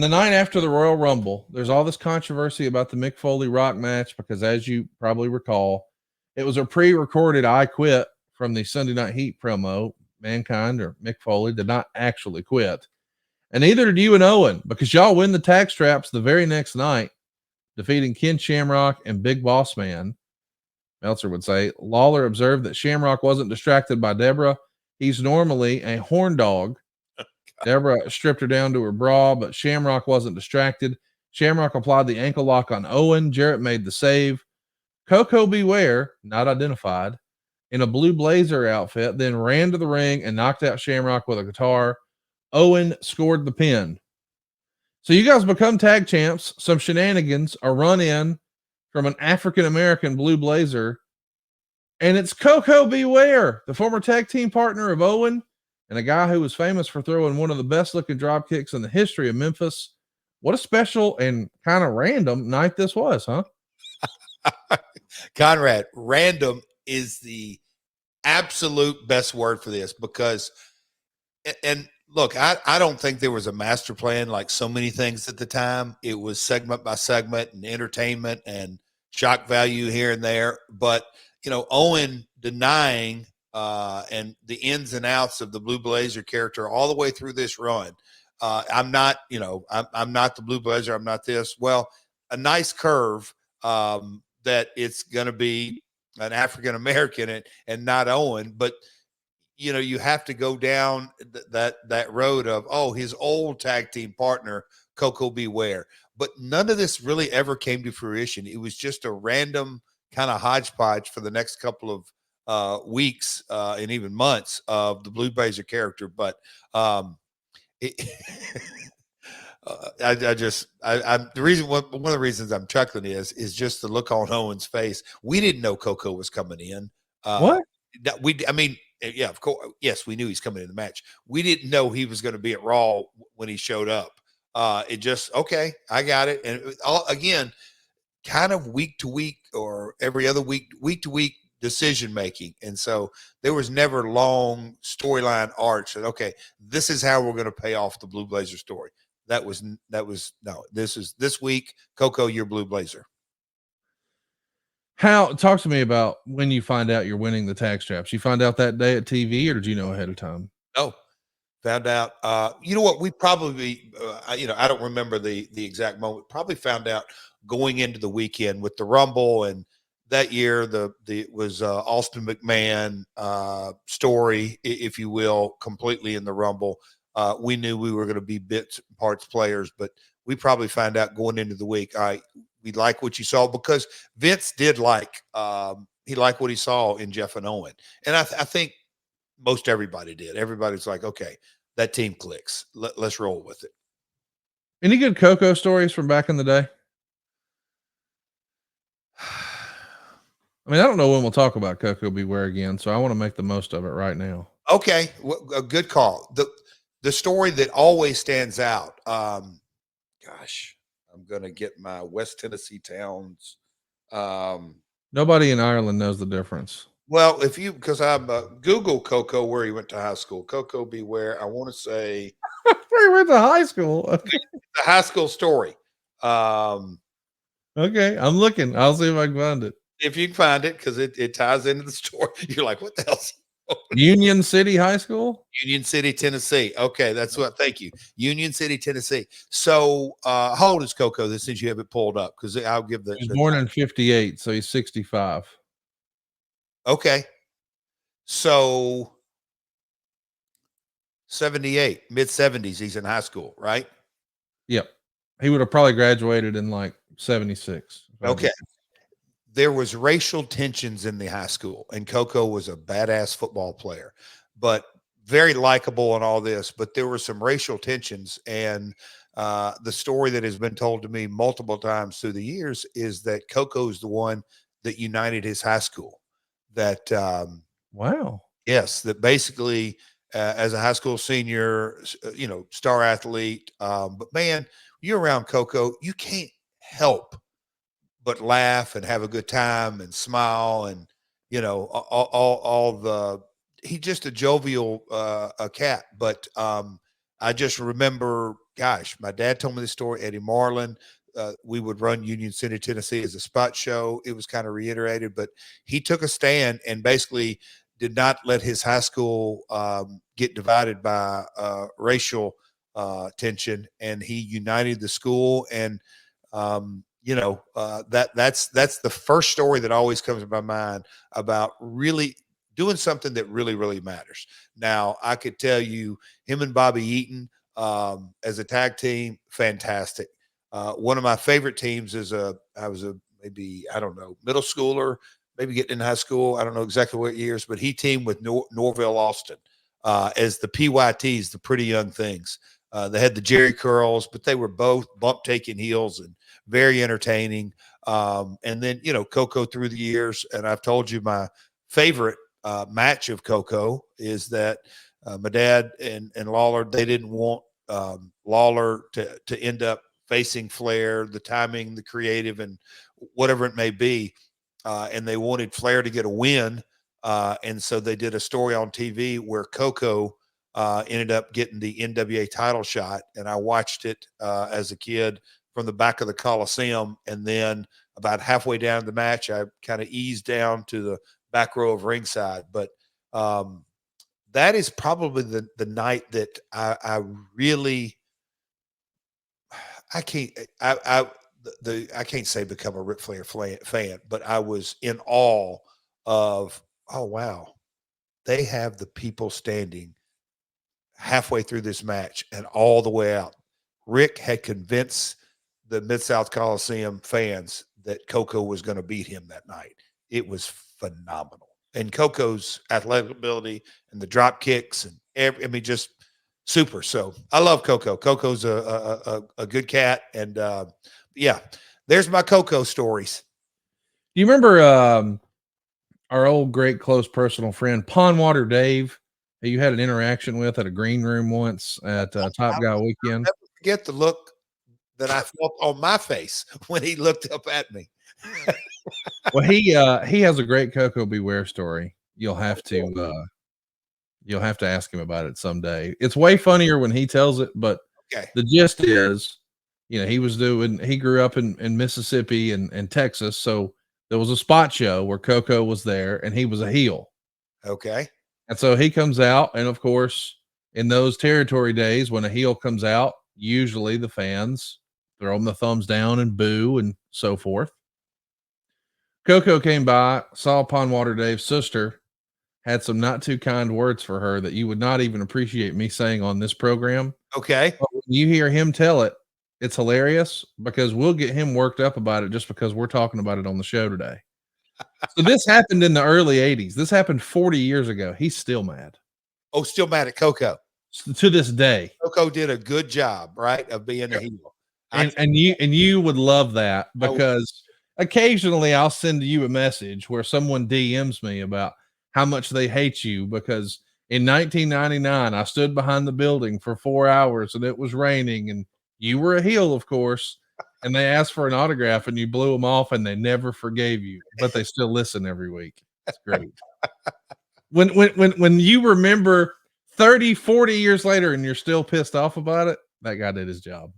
the night after the Royal Rumble, there's all this controversy about the Mick Foley Rock match because, as you probably recall, it was a pre-recorded "I Quit" from the Sunday Night Heat promo. Mankind or Mick Foley did not actually quit, and neither did you and Owen, because y'all win the tag straps the very next night, defeating Ken Shamrock and Big Boss Man. Meltzer would say Lawler observed that Shamrock wasn't distracted by Deborah. He's normally a horn dog. Deborah stripped her down to her bra, but Shamrock wasn't distracted. Shamrock applied the ankle lock on Owen. Jarrett made the save. Coco Beware, not identified, in a blue blazer outfit, then ran to the ring and knocked out Shamrock with a guitar. Owen scored the pin. So you guys become tag champs. Some shenanigans are run in from an African-American blue blazer, and it's Coco Beware, the former tag team partner of Owen, and a guy who was famous for throwing one of the best looking drop kicks in the history of Memphis. What a special and kind of random night this was, huh? Conrad, random is the absolute best word for this, because, and look, I don't think there was a master plan like so many things at the time. It was segment by segment and entertainment and shock value here and there. But, you know, Owen denying and the ins and outs of the Blue Blazer character all the way through this run. I'm not, you know, I'm not the Blue Blazer. I'm not this. Well, a nice curve that it's going to be an African-American and not Owen, but you know, you have to go down that road of, oh, his old tag team partner, Coco Beware. But none of this really ever came to fruition. It was just a random kind of hodgepodge for the next couple of weeks and even months of the Blue Blazer character. But it, I'm the reason, one of the reasons I'm chuckling is just the look on Owen's face. We didn't know Coco was coming in. What? I mean, yeah, of course. Yes, we knew he's coming in the match. We didn't know he was going to be at Raw when he showed up. It just, okay, I got it. And again, kind of week to week or every other week to week decision making. And so there was never long storyline arcs that, okay, this is how we're going to pay off the Blue Blazer story. That was no, this week, Coco, you're Blue Blazer. How, talk to me about when you find out you're winning the tag straps. You find out that day at TV, or did you know ahead of time? Oh, found out. You know what? We probably, you know, I don't remember the exact moment. Probably found out going into the weekend with the Rumble, and that year it was Austin McMahon story, if you will, completely in the Rumble. We knew we were going to be bits and parts players, but we probably found out going into the week. We like what you saw, because Vince did like he liked what he saw in Jeff and Owen, and I think most everybody did. Everybody's like, okay, that team clicks. Let's roll with it. Any good Coco stories from back in the day? I mean, I don't know when we'll talk about Coco Beware again, so I want to make the most of it right now. Okay, a good call. The story that always stands out. Gosh, I'm gonna get my West Tennessee towns. Nobody in Ireland knows the difference. Well, if you, because I'm Google Coco where he went to high school. Coco Beware. I want to say where he went to high school. Okay. The high school story. Okay, I'm looking. I'll see if I can find it. If you can find it, because it ties into the story. You're like, what the hell's Union City High School? Union City, Tennessee. Okay, that's what. Thank you. Union City, Tennessee. So, how old is Coco? Since you have it pulled up, because I'll give the. He was born in 58, so he's 65. Okay, so 78, mid 70s. He's in high school, right? Yep, he would have probably graduated in like 76. Okay. There was racial tensions in the high school, and Coco was a badass football player, but very likable and all this. But there were some racial tensions, and the story that has been told to me multiple times through the years is that Coco is the one that united his high school. That wow, yes, that basically as a high school senior, you know, star athlete. But man, you're around Coco, you can't help but laugh and have a good time and smile, and you know, all the, he's just a jovial cat. But I just remember, gosh, my dad told me this story. Eddie Marlin. We would run Union City, Tennessee as a spot show. It was kind of reiterated, but he took a stand and basically did not let his high school get divided by racial tension, and he united the school. And that's the first story that always comes to my mind about really doing something that really, really matters. Now, I could tell you, him and Bobby Eaton as a tag team, fantastic. One of my favorite teams I was maybe, I don't know, middle schooler, maybe getting in high school. I don't know exactly what years, but he teamed with Norville Austin as the PYTs, the Pretty Young Things. They had the Jerry curls, but they were both bump taking heels and very entertaining. And then, Coco through the years. And I've told you my favorite match of Coco is that my dad and Lawler, they didn't want Lawler to end up facing Flair, the timing, the creative, and whatever it may be. And they wanted Flair to get a win. And so they did a story on TV where Coco ended up getting the NWA title shot. And I watched it as a kid from the back of the Coliseum. And then about halfway down the match, I kind of eased down to the back row of ringside. But that is probably the night that I really, I can't say become a Ric Flair fan, but I was in awe of, oh, wow, they have the people standing halfway through this match and all the way out. Rick had convinced the Mid-South Coliseum fans that Coco was going to beat him that night. It was phenomenal. And Coco's athletic ability and the drop kicks and just super. So I love Coco. Coco's a good cat. And yeah, there's my Coco stories. Do you remember our old great close personal friend Pondwater Dave, who you had an interaction with at a green room once at Top Guy Weekend? I'll never forget the look that I felt on my face when he looked up at me. Well, he has a great Coco Beware story. You'll have to ask him about it someday. It's way funnier when he tells it, but okay. The gist is, he grew up in Mississippi and Texas, so there was a spot show where Coco was there and he was a heel. Okay. And so he comes out, and of course, in those territory days when a heel comes out, usually the fans throw him the thumbs down and boo and so forth. Coco came by, saw Pondwater Dave's sister, had some not too kind words for her that you would not even appreciate me saying on this program. Okay. But when you hear him tell it, it's hilarious because we'll get him worked up about it just because we're talking about it on the show today. So this happened in the early 80s. This happened 40 years ago. He's still mad. Oh, still mad at Coco. To this day. Coco did a good job, right, of being a heel. And you would love that because occasionally I'll send you a message where someone DMs me about how much they hate you because in 1999 I stood behind the building for 4 hours and it was raining and you were a heel, of course, and they asked for an autograph and you blew them off and they never forgave you, but they still listen every week. It's great. When you remember 30, 40 years later and you're still pissed off about it, that guy did his job.